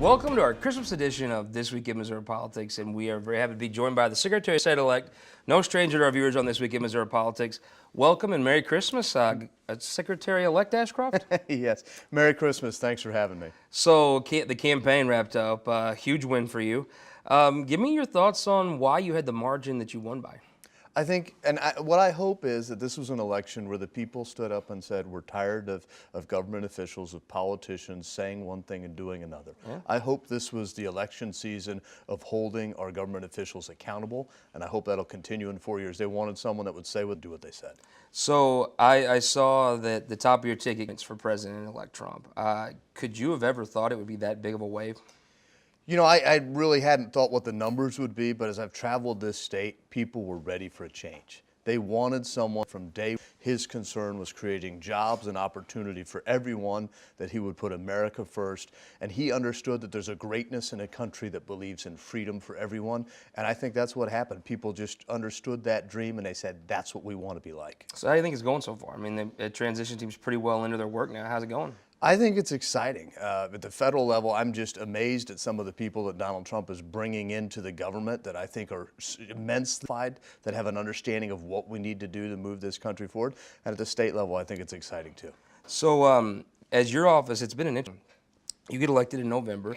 Welcome to our Christmas edition of This Week in Missouri Politics, and we are very happy to be joined by the Secretary of State-elect, no stranger to our viewers on This Week in Missouri Politics. Welcome and Merry Christmas, Secretary-elect Ashcroft. Yes, Merry Christmas. Thanks for having me. So the campaign wrapped up, huge win for you. Give me your thoughts on why you had the margin that you won by. I think, what I hope is that this was an election where the people stood up and said, we're tired of government officials, of politicians saying one thing and doing another. Yeah. I hope this was the election season of holding our government officials accountable, and I hope that'll continue in 4 years. They wanted someone that would say and do what they said. So I saw that the top of your tickets for President-elect Trump. Could you have ever thought it would be that big of a wave? You know, I really hadn't thought what the numbers would be, but as I've traveled this state, people were ready for a change. They wanted someone from day one. His concern was creating jobs and opportunity for everyone, that he would put America first, and he understood that there's a greatness in a country that believes in freedom for everyone, and I think that's what happened. People just understood that dream, and they said, that's what we want to be like. So how do you think it's going so far? I mean, the transition team's pretty well into their work now. How's it going? I think it's exciting. At the federal level, I'm just amazed at some of the people that Donald Trump is bringing into the government that I think are immensely qualified, that have an understanding of what we need to do to move this country forward. And at the state level, I think it's exciting too. So as your office, it's been an interesting. You get elected in November.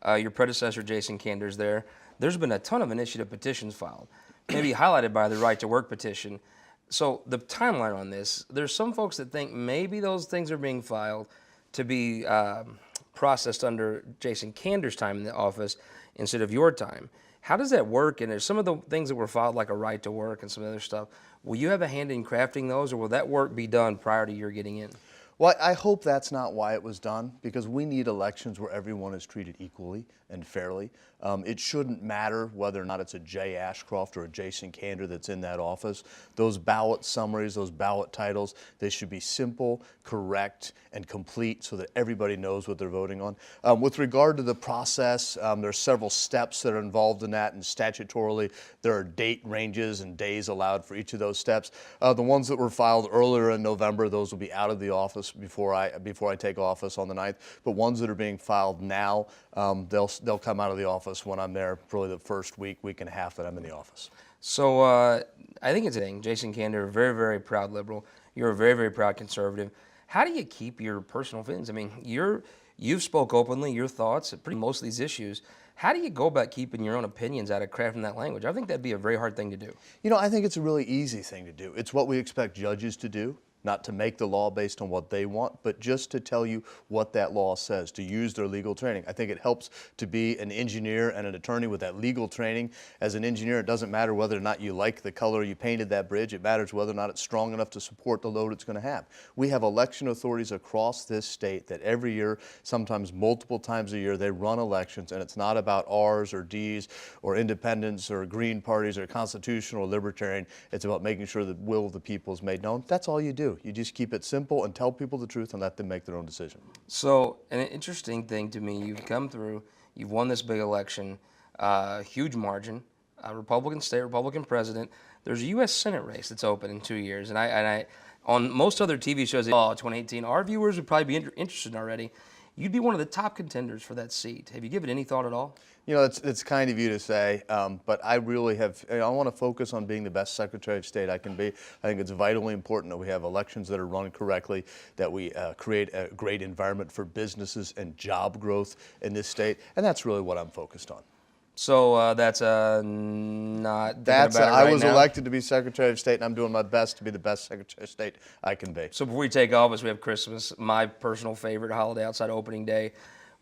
Your predecessor, Jason Kander's there. There's been a ton of initiative petitions filed, maybe highlighted by the Right to Work petition. So the timeline on this, there's some folks that think maybe those things are being filed to be processed under Jason Kander's time in the office instead of your time. How does that work? And there's some of the things that were filed, like a right to work and some other stuff. Will you have a hand in crafting those, or will that work be done prior to your getting in? Well, I hope that's not why it was done, because we need elections where everyone is treated equally and fairly. It shouldn't matter whether or not it's a Jay Ashcroft or a Jason Kander that's in that office. Those ballot summaries, those ballot titles, they should be simple, correct, and complete so that everybody knows what they're voting on. With regard to the process, there are several steps that are involved in that, and statutorily there are date ranges and days allowed for each of those steps. The ones that were filed earlier in November, those will be out of the office before I take office on the 9th. But ones that are being filed now, they'll come out of the office when I'm there, probably the first week and a half that I'm in the office. So I think it's a thing. Jason Kander, a very, very proud liberal. You're a very, very proud conservative. How do you keep your personal feelings? I mean, you've spoke openly, your thoughts, pretty most of these issues. How do you go about keeping your own opinions out of crafting that language? I think that'd be a very hard thing to do. You know, I think it's a really easy thing to do. It's what we expect judges to do. Not to make the law based on what they want, but just to tell you what that law says, to use their legal training. I think it helps to be an engineer and an attorney with that legal training. As an engineer, it doesn't matter whether or not you like the color you painted that bridge. It matters whether or not it's strong enough to support the load it's going to have. We have election authorities across this state that every year, sometimes multiple times a year, they run elections, and it's not about R's or D's or independents or green parties or constitutional or libertarian. It's about making sure the will of the people is made known. That's all you do. You just keep it simple and tell people the truth and let them make their own decision. So an interesting thing to me, you've come through, you've won this big election, huge margin, Republican state, Republican president. There's a U.S. Senate race that's open in 2 years. And I on most other TV shows, 2018, our viewers would probably be interested already. You'd be one of the top contenders for that seat. Have you given it any thought at all? You know, it's kind of you to say, but I really have, I want to focus on being the best Secretary of State I can be. I think it's vitally important that we have elections that are run correctly, that we create a great environment for businesses and job growth in this state, and that's really what I'm focused on. So that's not. That's I was elected to be Secretary of State, and I'm doing my best to be the best Secretary of State I can be. So before we take office, we have Christmas, my personal favorite holiday outside opening day.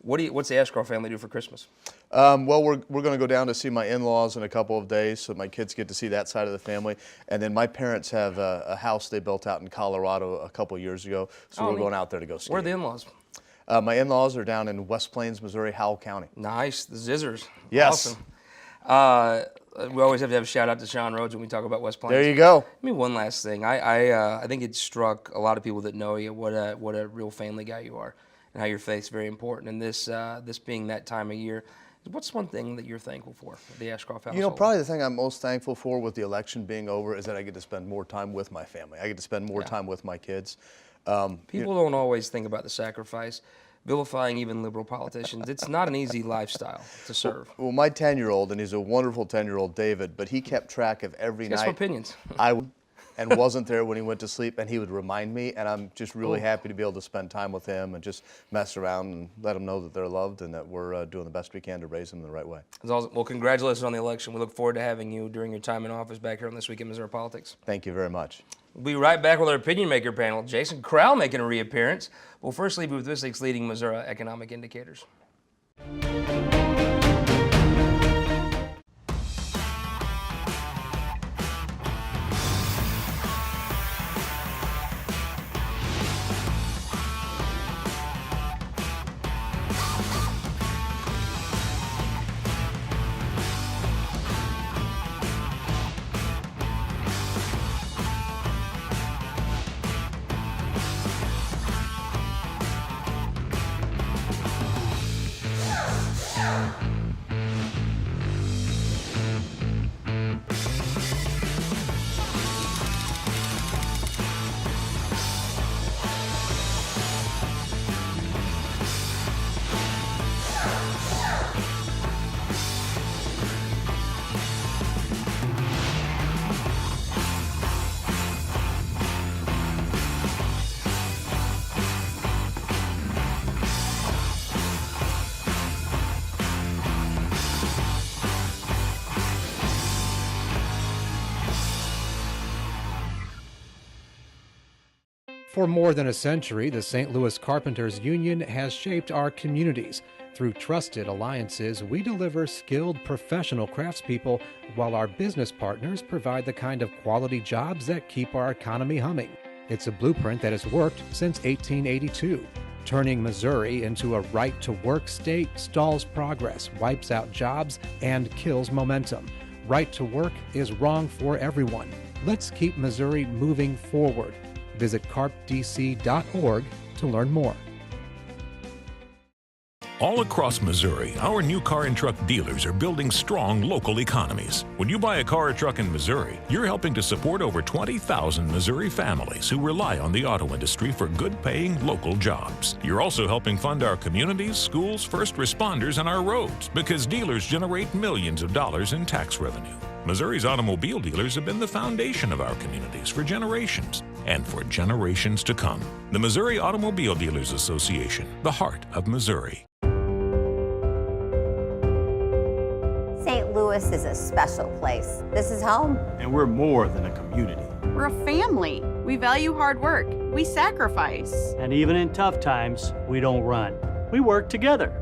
What's the Ashcroft family do for Christmas? Well, we're going to go down to see my in-laws in a couple of days, so my kids get to see that side of the family. And then my parents have a house they built out in Colorado a couple of years ago, so we're going out there to go ski. Where are the in-laws? My in-laws are down in West Plains, Missouri, Howell County. Nice, the Zizzers. Yes. Awesome. We always have to have a shout out to Sean Rhodes when we talk about West Plains. There you go. I mean, one last thing. I think it struck a lot of people that know you what a real family guy you are, and how your faith's very important. And this being that time of year, what's one thing that you're thankful for the Ashcroft household? You know, probably the thing I'm most thankful for with the election being over is that I get to spend more time with my family. I get to spend more time with my kids. People don't always think about the sacrifice. vilifying even liberal politicians. It's not an easy lifestyle to serve. Well, my 10-year-old, and he's a wonderful 10-year-old, David, but he kept track of every Got some night opinions. and wasn't there when he went to sleep, and he would remind me, and I'm just really happy to be able to spend time with him and just mess around and let them know that they're loved and that we're doing the best we can to raise them in the right way. Well, congratulations on the election. We look forward to having you during your time in office back here on This Week in Missouri Politics. Thank you very much. We'll be right back with our opinion maker panel. Jason Crowell making a reappearance. We'll first leave you with this week's leading Missouri economic indicators. For more than a century, the St. Louis Carpenters Union has shaped our communities. Through trusted alliances, we deliver skilled professional craftspeople while our business partners provide the kind of quality jobs that keep our economy humming. It's a blueprint that has worked since 1882. Turning Missouri into a right-to-work state stalls progress, wipes out jobs, and kills momentum. Right to work is wrong for everyone. Let's keep Missouri moving forward. Visit carpdc.org to learn more. All across Missouri, our new car and truck dealers are building strong local economies. When you buy a car or truck in Missouri, you're helping to support over 20,000 Missouri families who rely on the auto industry for good-paying local jobs. You're also helping fund our communities, schools, first responders, and our roads because dealers generate millions of dollars in tax revenue. Missouri's automobile dealers have been the foundation of our communities for generations and for generations to come. The Missouri Automobile Dealers Association, the heart of Missouri. St. Louis is a special place. This is home. And we're more than a community. We're a family. We value hard work. We sacrifice. And even in tough times, we don't run. We work together.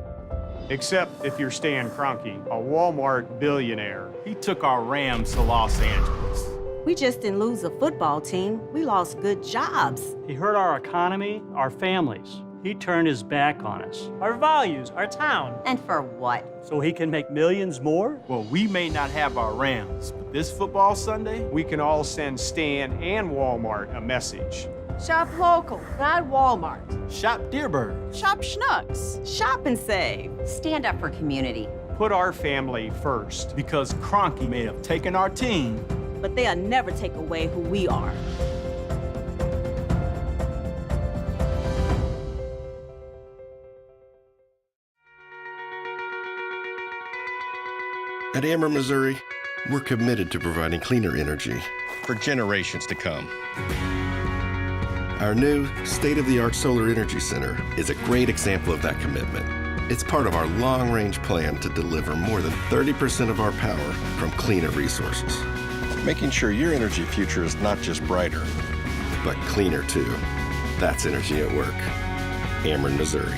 Except if you're Stan Kroenke, a Walmart billionaire. He took our Rams to Los Angeles. We just didn't lose a football team. We lost good jobs. He hurt our economy, our families. He turned his back on us, our values, our town. And for what? So he can make millions more? Well, we may not have our Rams, but this football Sunday, we can all send Stan and Walmart a message. Shop local, not Walmart. Shop Dearborn. Shop Schnucks. Shop and save. Stand up for community. Put our family first because Kroenke may have taken our team, But they'll never take away who we are. At Ameren, Missouri, we're committed to providing cleaner energy for generations to come. Our new state-of-the-art solar energy center is a great example of that commitment. It's part of our long-range plan to deliver more than 30% of our power from cleaner resources. Making sure your energy future is not just brighter, but cleaner too. That's energy at work. Ameren, Missouri.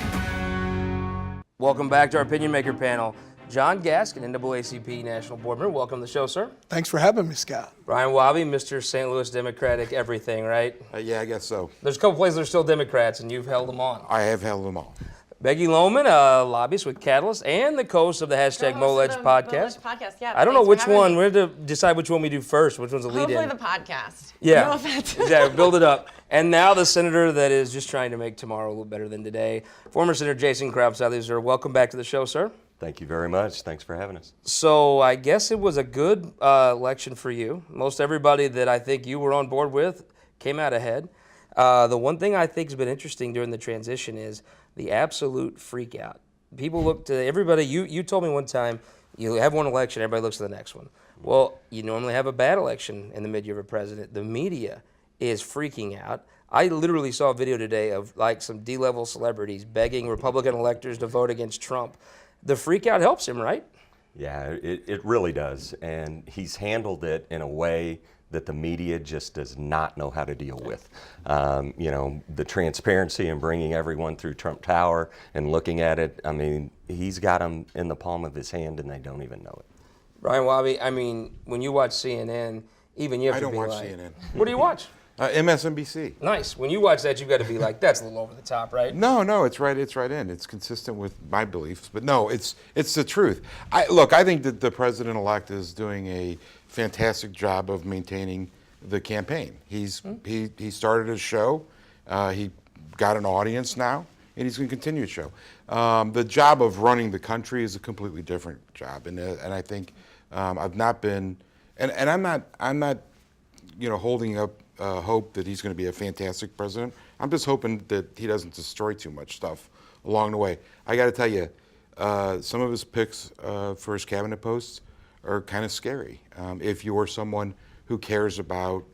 Welcome back to our Opinion Maker panel. John Gaskin, NAACP National Board Member. Welcome to the show, sir. Thanks for having me, Scott. Brian Wabi, Mr. St. Louis Democratic everything, right? Yeah, I guess so. There's a couple places that are still Democrats, and you've held them on. I have held them all. Becky Lohman, a lobbyist with Catalyst and the host of the hashtag MoLedge podcast. Yeah, I don't know which one. Me. We have to decide which one we do first. Which one's the lead Hopefully in? the podcast. Yeah. No offense. Exactly. Build it up. And now the senator that is just trying to make tomorrow a little better than today, former Senator Jason Crowell. Sir, welcome back to the show, sir. Thank you very much. Thanks for having us. So I guess it was a good election for you. Most everybody that I think you were on board with came out ahead. The one thing I think has been interesting during the transition is the absolute freak out. People look to everybody. You told me one time you have one election, everybody looks to the next one. Well, you normally have a bad election in the mid-year of a president. The media is freaking out. I literally saw a video today of like some D-level celebrities begging Republican electors to vote against Trump. The freak out helps him, right? Yeah, it really does. And he's handled it in a way that the media just does not know how to deal with. You know, the transparency and bringing everyone through Trump Tower and looking at it, I mean, he's got them in the palm of his hand and they don't even know it. Brian Wabi, I mean, when you watch CNN, even you have to be like, I don't watch CNN. What do you watch? MSNBC. Nice. When you watch that, you've got to be like, that's a little over the top, right? No, it's right in. It's consistent with my beliefs. But no, it's the truth. I think that the president-elect is doing a fantastic job of maintaining the campaign. He started his show. He got an audience now, and he's going to continue to show. The job of running the country is a completely different job, and I think I've not been, and I'm not, holding up hope that he's going to be a fantastic president. I'm just hoping that he doesn't destroy too much stuff along the way. I got to tell you, some of his picks for his cabinet posts are kind of scary. If you are someone who cares about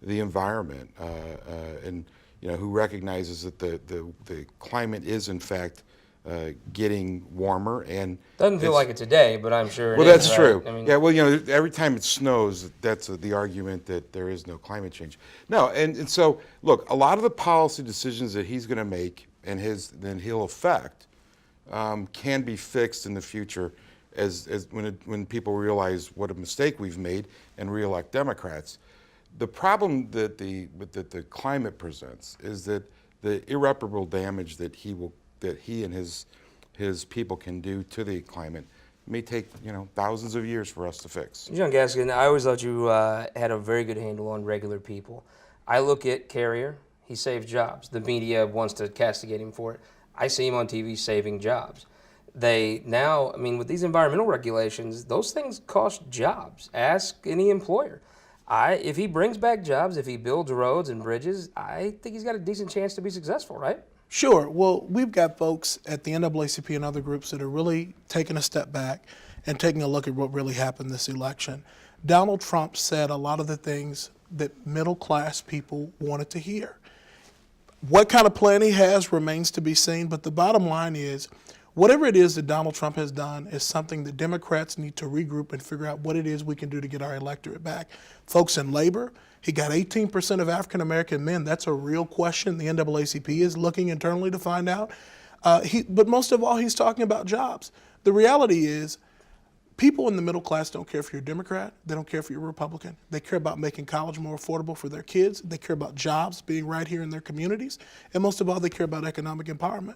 the environment and who recognizes that the climate is in fact getting warmer and doesn't feel like it today, but I'm sure. Well, that's true. I mean, yeah. Well, every time it snows, that's the argument that there is no climate change. No, and so look, a lot of the policy decisions that he's going to make and then he'll affect can be fixed in the future as when people realize what a mistake we've made and reelect Democrats. The problem that the climate presents is that the irreparable damage that he and his people can do to the climate may take thousands of years for us to fix. John Gaskin, I always thought you had a very good handle on regular people. I look at Carrier, he saves jobs. The media wants to castigate him for it. I see him on TV saving jobs. With these environmental regulations, those things cost jobs. Ask any employer. If he brings back jobs, if he builds roads and bridges, I think he's got a decent chance to be successful, right? Sure. Well, we've got folks at the NAACP and other groups that are really taking a step back and taking a look at what really happened this election. Donald Trump said a lot of the things that middle-class people wanted to hear. What kind of plan he has remains to be seen, but the bottom line is, whatever it is that Donald Trump has done is something that Democrats need to regroup and figure out what it is we can do to get our electorate back. Folks in labor, he got 18% of African American men. That's a real question the NAACP is looking internally to find out. But most of all, he's talking about jobs. The reality is, people in the middle class don't care if you're a Democrat. They don't care if you're a Republican. They care about making college more affordable for their kids. They care about jobs being right here in their communities. And most of all, they care about economic empowerment.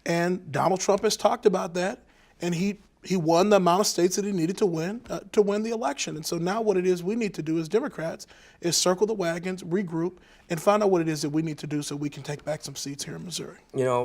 And Donald Trump has talked about that, and he won the amount of states that he needed to win the election. And so now what it is we need to do as Democrats is circle the wagons, regroup, and find out what it is that we need to do so we can take back some seats here in Missouri.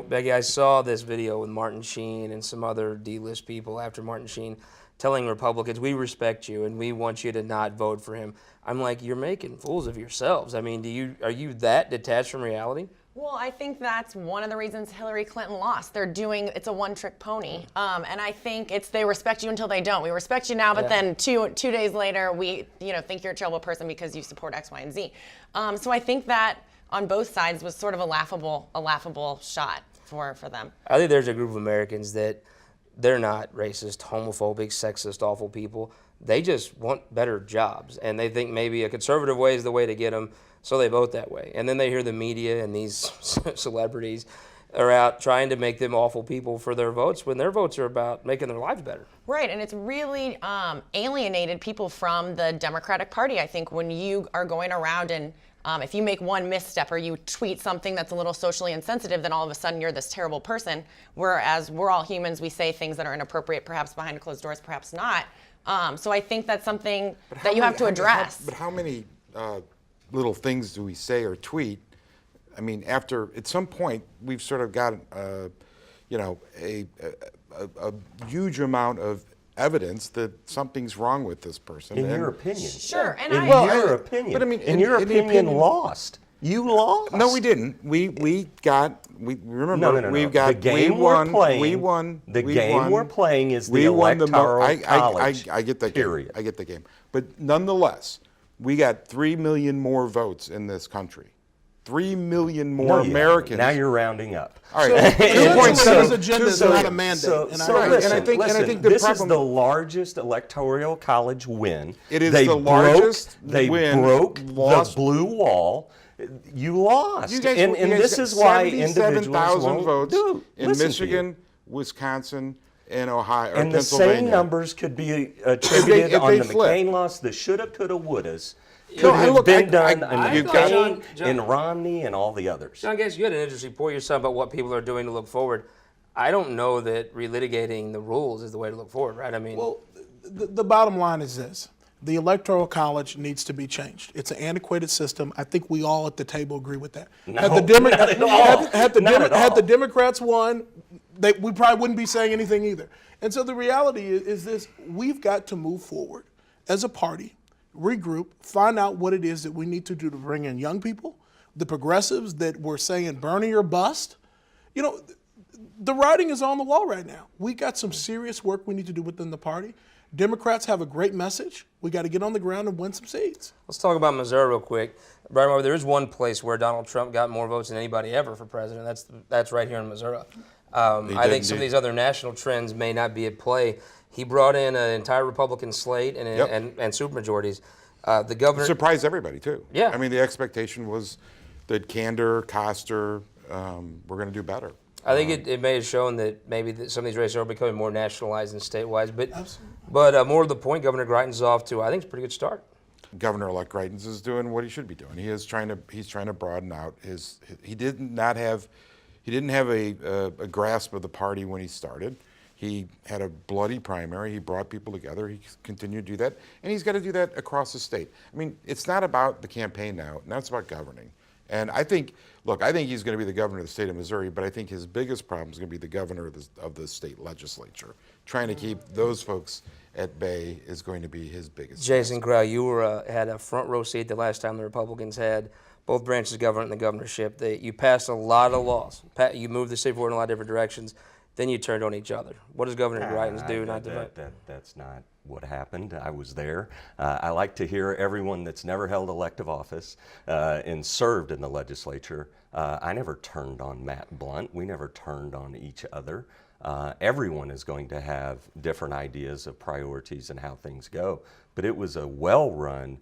Becky, I saw this video with Martin Sheen and some other D-list people after Martin Sheen telling Republicans, we respect you and we want you to not vote for him. I'm like, you're making fools of yourselves. I mean, are you that detached from reality? Well, I think that's one of the reasons Hillary Clinton lost. It's a one-trick pony. And I think they respect you until they don't. We respect you now, but then two days later, we think you're a terrible person because you support X, Y, and Z. So I think that on both sides was sort of a laughable shot for them. I think there's a group of Americans that they're not racist, homophobic, sexist, awful people. They just want better jobs, and they think maybe a conservative way is the way to get them, so they vote that way. And then they hear the media and these celebrities are out trying to make them awful people for their votes when their votes are about making their lives better. Right, and it's really alienated people from the Democratic Party, I think, when you are going around and if you make one misstep or you tweet something that's a little socially insensitive, then all of a sudden you're this terrible person, whereas we're all humans, we say things that are inappropriate, perhaps behind closed doors, perhaps not. So I think that's something that you have to address. But how many little things do we say or tweet? I mean, at some point, we've sort of got a huge amount of evidence that something's wrong with this person. In your opinion. Sure. In your opinion. But I mean, in your opinion, lost. You lost. No, we didn't. We remember. No. We got the game we won. we're playing. We won. The we game won, we're playing is the we won electoral college. I get that. Period. Game. I get the game. But nonetheless, we got 3 million more votes in this country. 3 million more Americans. Now you're rounding up. All right. His agenda is not a mandate. And I think this is the largest electoral college win. It is the largest win. They broke the blue wall. You lost. You guys, and this is why individuals 77,000 votes in listen Michigan, Wisconsin, and Ohio, or and the Pennsylvania. same numbers could be attributed if on they the flip. McCain loss, the shoulda, coulda, wouldas. Could No, have look, been done I- in you McCain, John- in Romney, and all the others. John Gates, you had an interesting point yourself about what people are doing to look forward. I don't know that relitigating the rules is the way to look forward, right? I mean, Well, the bottom line is this. The Electoral College needs to be changed. It's an antiquated system. I think we all at the table agree with that. No, had the Democrats won, we probably wouldn't be saying anything either. And so the reality is this: we've got to move forward as a party, regroup, find out what it is that we need to do to bring in young people, the progressives that were saying Bernie or bust. You know, the writing is on the wall right now. We got some serious work we need to do within the party. Democrats have a great message. We got to get on the ground and win some seats. let's talk about Missouri real quick. Brian Weber, there is one place where Donald Trump got more votes than anybody ever for president. That's right here in Missouri. I think some of these other national trends may not be at play. He brought in an entire Republican slate and supermajorities. The governor surprised everybody too. Yeah. I mean, the expectation was that Kander, Koster, were going to do better. I think it may have shown that maybe some of these races are becoming more nationalized and statewide. But more to the point, Governor Greitens off to I think it's a pretty good start. Governor-elect Greitens is doing what he should be doing. He's trying to broaden out his. He didn't have a grasp of the party when he started. He had a bloody primary. He brought people together. He continued to do that, and he's got to do that across the state. I mean, it's not about the campaign now. Now it's about governing. And I think he's going to be the governor of the state of Missouri, but I think his biggest problem is going to be the governor of the state legislature. Trying to keep those folks at bay is going to be his biggest. Jason Crow, you had a front row seat the last time the Republicans had both branches of government and the governorship. You passed a lot of laws. You moved the state forward in a lot of different directions. Then you turned on each other. What does Governor Greitens do not to vote? That's not what happened. I was there. I like to hear everyone that's never held elective office and served in the legislature. I never turned on Matt Blunt. We never turned on each other. Everyone is going to have different ideas of priorities and how things go. But it was a well-run,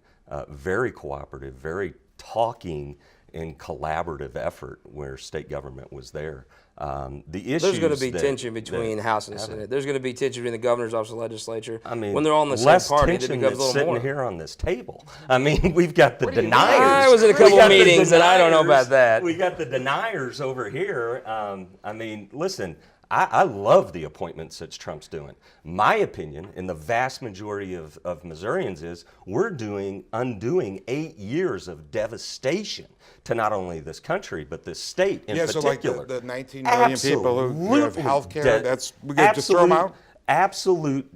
very cooperative, very talking and collaborative effort where state government was there. The issues There's going to be tension between House and Senate. There's going to be tension between the governor's office and the legislature. I mean, when they're all in the same less party, tension it becomes a that's little more. sitting here on this table. I mean, we've got the deniers. I was in a couple meetings and I don't know about that. We got the deniers over here. I mean, listen, I love the appointments that Trump's doing. My opinion, and the vast majority of Missourians, is we're undoing 8 years of devastation to not only this country, but this state in particular. So like the 19 million people who have health care, we got to throw them out? Absolute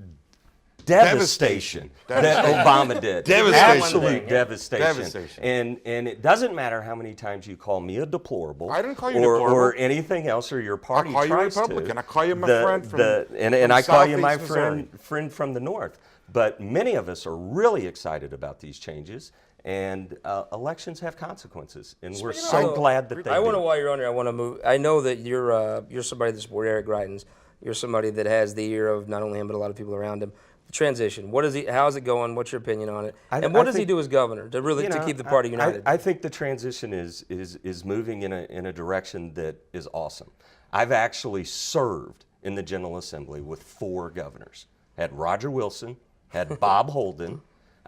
devastation that Obama did. Devastation. Absolute devastation. And it doesn't matter how many times you call me a deplorable. I didn't call you or, deplorable. Or anything else, or your party I'll call you tries Republican. to. I call you my friend from and I call you my Southeast friend from the north. But many of us are really excited about these changes. And elections have consequences, and we're so glad that they do. I want to, while you're on here, I want to move. I know that you're somebody that supports Eric Greitens. You're somebody that has the ear of not only him but a lot of people around him. The transition. How's it going? What's your opinion on it? And what does he do as governor to keep the party united? I think the transition is moving in a direction that is awesome. I've actually served in the General Assembly with 4 governors. Had Roger Wilson, had Bob Holden,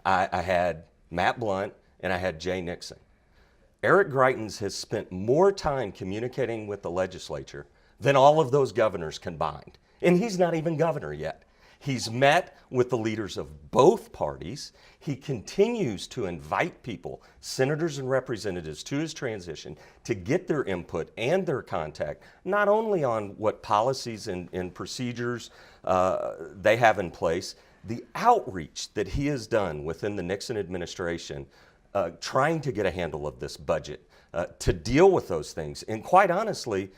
I had Matt Blunt, and I had Jay Nixon. Eric Greitens has spent more time communicating with the legislature than all of those governors combined. And he's not even governor yet. He's met with the leaders of both parties. He continues to invite people, senators and representatives, to his transition to get their input and their contact, not only on what policies and procedures they have in place, the outreach that he has done within the Nixon administration trying to get a handle of this budget, to deal with those things. And quite honestly,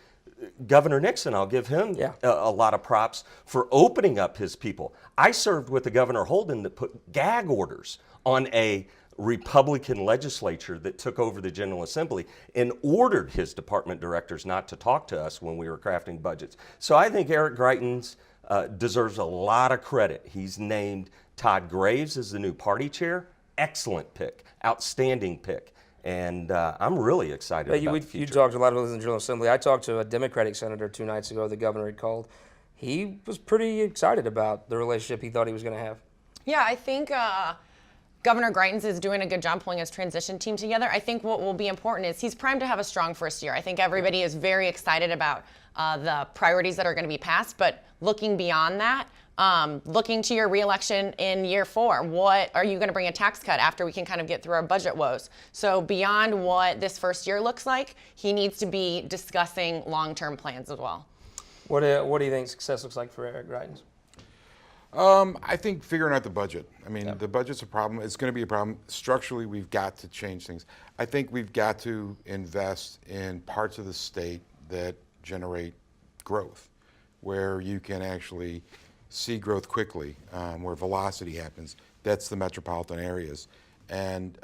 Governor Nixon, I'll give him a lot of props for opening up his people. I served with the Governor Holden that put gag orders on a Republican legislature that took over the General Assembly and ordered his department directors not to talk to us when we were crafting budgets. So I think Eric Greitens deserves a lot of credit. He's named Todd Graves as the new party chair. Excellent pick, outstanding pick. And I'm really excited about the future. You talked to a lot of us in the General Assembly. I talked to a Democratic senator 2 nights ago. The governor had called. He was pretty excited about the relationship he thought he was going to have. Yeah, I think Governor Greitens is doing a good job pulling his transition team together. I think what will be important is he's primed to have a strong first year. I think everybody is very excited about the priorities that are going to be passed, but looking beyond that, looking to your reelection in year 4, what are you going to bring a tax cut after we can kind of get through our budget woes? So beyond what this first year looks like, he needs to be discussing long-term plans as well. What do you think success looks like for Eric Greitens? I think figuring out the budget. I mean, the budget's a problem. It's going to be a problem. Structurally, we've got to change things. I think we've got to invest in parts of the state that generate growth, where you can actually see growth quickly, where velocity happens. That's the metropolitan areas. And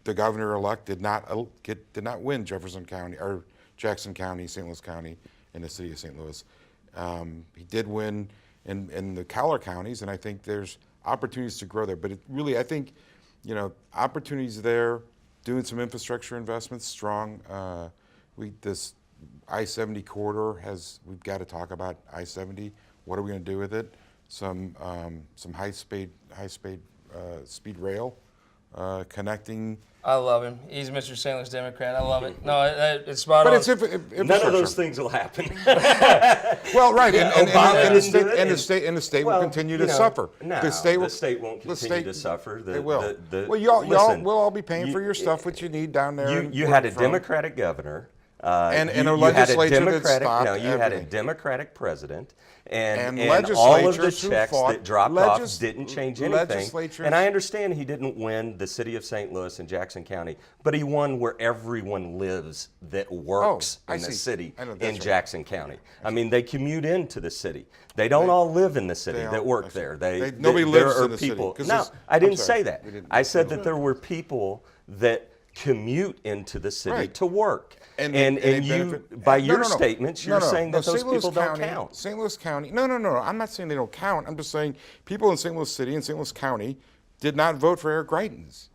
the governor-elect did not win Jefferson County or Jackson County, St. Louis County, and the city of St. Louis. He did win in the Collar counties, and I think there's opportunities to grow there. But it really, I think, opportunities there, doing some infrastructure investments, strong. This I-70 corridor we've got to talk about I-70. What are we going to do with it? Some high-speed rail connecting. I love him. He's Mr. St. Louis Democrat. I love it. No, it's spot on. But it's infrastructure. None of those things will happen. Well, right, and the state will well, continue to suffer. No, the state won't continue to suffer. They will. Listen, we'll all be paying for your stuff, what you need down there. You had a Democratic governor. And a legislature that stopped you had a everything. Democratic president, and all of the legislatures who checks fought- that dropped off didn't change anything. legislatures- And I understand he didn't win the city of St. Louis and Jackson County, but he won where everyone lives that works in the city in Jackson County. I mean, they commute into the city. They don't all live in the city that work there. Nobody lives there are in the city, people. 'cause No, this- I didn't I'm sorry. say that. I said that there were people that commute into the city Right. to work. And you, benefit. by No, your no, no. statements, you're saying that those St. Louis people don't County, count. St. Louis County. No. I'm not saying they don't count. I'm just saying people in St. Louis City and St. Louis County did not vote for Eric Greitens.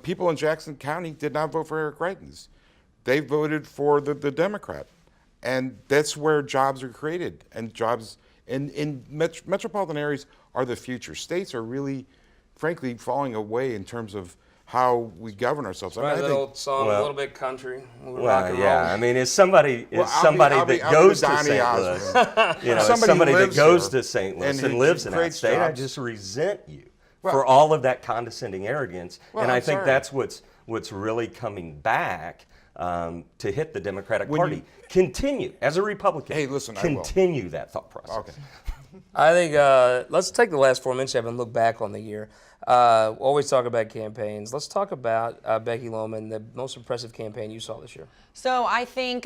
People in Jackson County did not vote for Eric Greitens. They voted for the Democrat. And that's where jobs are created. And jobs in metropolitan areas are the future. States are really, frankly, falling away in terms of how we govern ourselves. Right, that old song, a little bit country. Well, yeah, I mean, as somebody that goes to St. Louis, somebody that goes to St. Louis and lives in that state, I just resent you for all of that condescending arrogance. And I think that's what's really coming back to hit the Democratic Party. Continue, as a Republican, continue that thought process. Okay. I think let's take the last 4 minutes and look back on the year. Always talk about campaigns. Let's talk about Becky Lohman, the most impressive campaign you saw this year. So I think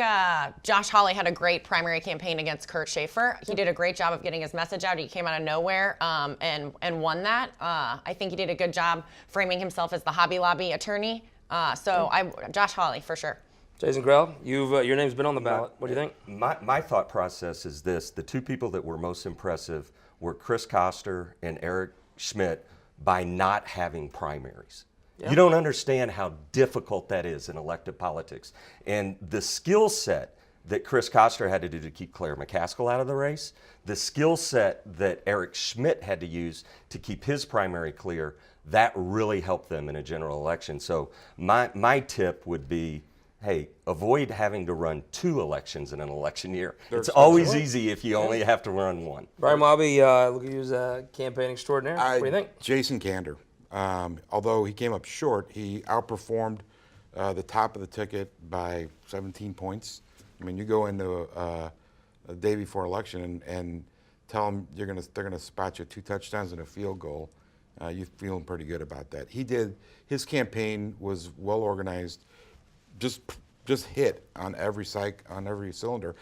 Josh Hawley had a great primary campaign against Kurt Schaefer. He did a great job of getting his message out. He came out of nowhere and won that. I think he did a good job framing himself as the Hobby Lobby attorney. Josh Hawley, for sure. Jason Grell, your name's been on the ballot. What do you think? My thought process is this. The two people that were most impressive were Chris Koster and Eric Schmidt by not having primaries. Yeah. You don't understand how difficult that is in elective politics. And the skill set that Chris Koster had to do to keep Claire McCaskill out of the race, the skill set that Eric Schmidt had to use to keep his primary clear, that really helped them in a general election. So my tip would be, hey, avoid having to run 2 elections in an election year. It's always easy if you only have to run 1. Brian Mobby, look at you as a campaign extraordinaire. What do you think? Jason Kander. Although he came up short, he outperformed the top of the ticket by 17 points. I mean, you go into a day before election and tell them they're going to spot you 2 touchdowns and a field goal. you feeling pretty good about that. His campaign was well organized, just hit on every cylinder.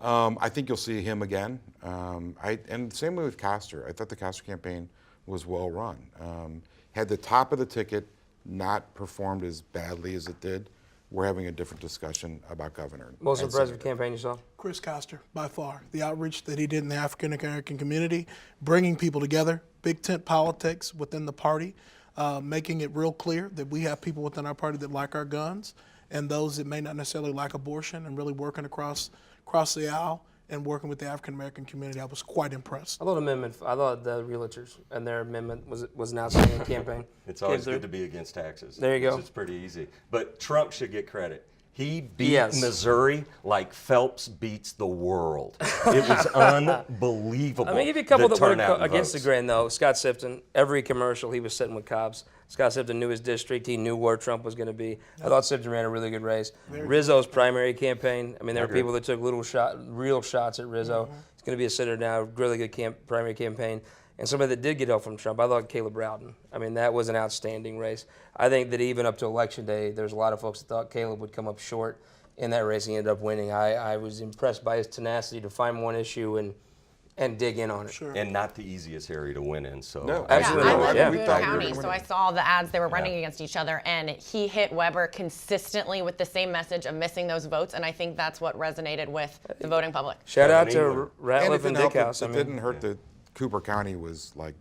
I think you'll see him again. And same way with Koster. I thought the Koster campaign was well run. Had the top of the ticket not performed as badly as it did, we're having a different discussion about governor. Most impressive campaign you saw? Chris Koster, by far. The outreach that he did in the African American community, bringing people together, big tent politics within the party, making it real clear that we have people within our party that like our guns and those that may not necessarily like abortion, and really working across the aisle and working with the African American community. I was quite impressed. I thought the realtors and their amendment was an outstanding campaign. It's always good to be against taxes. There you go. It's pretty easy. But Trump should get credit. He beat Missouri like Phelps beats the world. It was unbelievable. Let me give you a couple that were against votes. the grain, though. Scott Sifton, every commercial he was sitting with Cobbs. Scott Sifton knew his district. He knew where Trump was going to be. I thought Sifton ran a really good race. Rizzo's primary campaign, I mean, there were people that took real shots at Rizzo. He's going to be a senator now, really good primary campaign. And somebody that did get help from Trump, I thought Caleb Rowden. I mean, that was an outstanding race. I think that even up to Election Day, there's a lot of folks that thought Caleb would come up short in that race. He ended up winning. I was impressed by his tenacity to find one issue and dig in on it. Sure. And not the easiest area to win in. So No, absolutely. I live Yeah. in Boone County, so I saw the ads. They were running against each other, and he hit Weber consistently with the same message of missing those votes, and I think that's what resonated with the voting public. Shout out to And Ratliff and Dickhouse. It didn't hurt that Cooper County was like,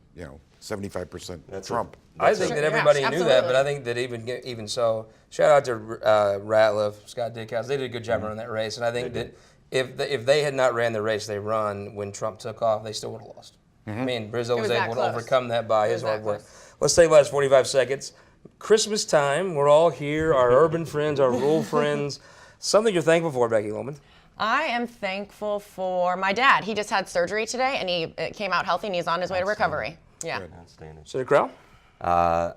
75% Trump. I think that everybody knew that, absolutely. but I think that even so, shout out to Ratliff, Scott Dickhouse. They did a good job running that race, and I think that if they had not ran the race they run when Trump took off, they still would have lost. I mean, Rizzo was able to overcome that by his hard work. Let's take the last 45 seconds. Christmas time, we're all here, our urban friends, our rural friends. Something you're thankful for, Becky Lohman? I am thankful for my dad. He just had surgery today, and he came out healthy, and he's on his way to recovery. Yeah. Outstanding. Senator Crowell?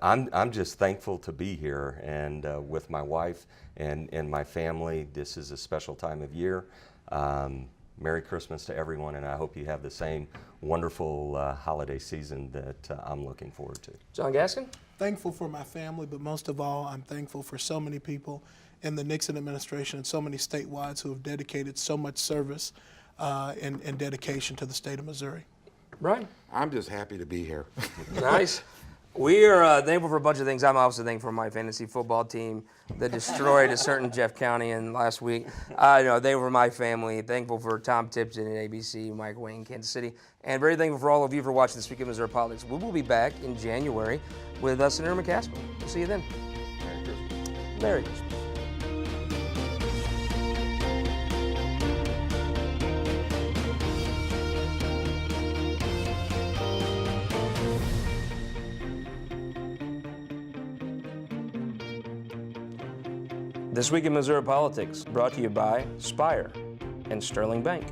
I'm just thankful to be here and with my wife and my family. This is a special time of year. Merry Christmas to everyone, and I hope you have the same wonderful holiday season that I'm looking forward to. John Gaskin? Thankful for my family, but most of all, I'm thankful for so many people in the Nixon administration and so many statewide who have dedicated so much service and dedication to the state of Missouri. Brian? I'm just happy to be here. Nice. We are thankful for a bunch of things. I'm also thankful for my fantasy football team that destroyed a certain Jeff County in last week. They were my family. Thankful for Tom Tipton at ABC, Mike Wayne, Kansas City, and very thankful for all of you for watching This Week in Missouri Politics. We will be back in January with Senator McCaskill. We'll see you then. Merry Christmas. Merry Christmas. This Week in Missouri Politics, brought to you by Spire and Sterling Bank.